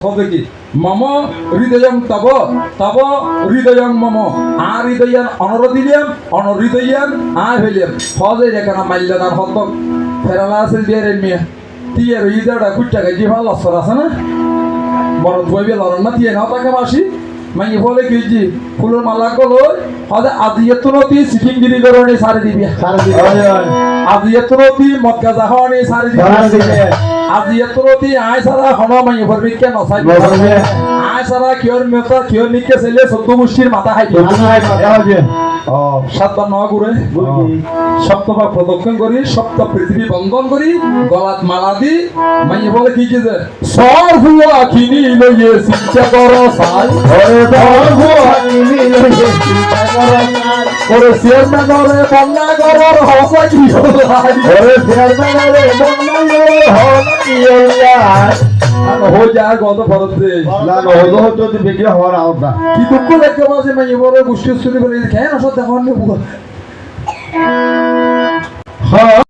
হবে কি মম হৃদয়ং তব তব হৃদয়ং মম আর হৃদয়ান অনরদিলিয়াম অনহৃদয়ান আয় হইলিয়াম ফজে যেখানে মাল্যদার হত ফেরালা আছে বিয়ারের মিয়া টিয়ার হৃদয়টা কুটটা গাইজি ভালো লসর আছে না বড় বইবে লড়ন না টিয়ে নাও তাকে বাসি মাই বলে কিজি ফুলের মালা গুলো হদে আজিয়াতুনতি সিকিংগিরি করনি সারি দিবি আজিয়াতুনতি মক্কা জাহানি সারি দিবি আজিয়াতুনতি আয় সারা হন মাই ফরবিকে নসাই আয় সারা কিয়র মেতা কিয়র নিকে ছেলে সদ্য মুশকির মাথা খাইবে সাতবার নয় ঘুরে সপ্তবার প্রদক্ষিণ করি সপ্ত পৃথিবী বন্ধন করি গলাত মালা দি মাই বলে কি যে সর হুয়া কিনি লইয়ে চিন্তা করো সাই ওরে সর হুয়া কিনি লইয়ে চিন্তা করো সাই ওরে চেয়ারম্যানরে বন্যা করর হসা কি ওরে চেয়ারম্যানরে বন্যা করর হসা কি हो जाए गौत फरत से ना हो तो बेगे हवर आवता की दुख को लेके बाजे मैं ये बोले गुस्से सुनी बोले क्या ना सो देखो ने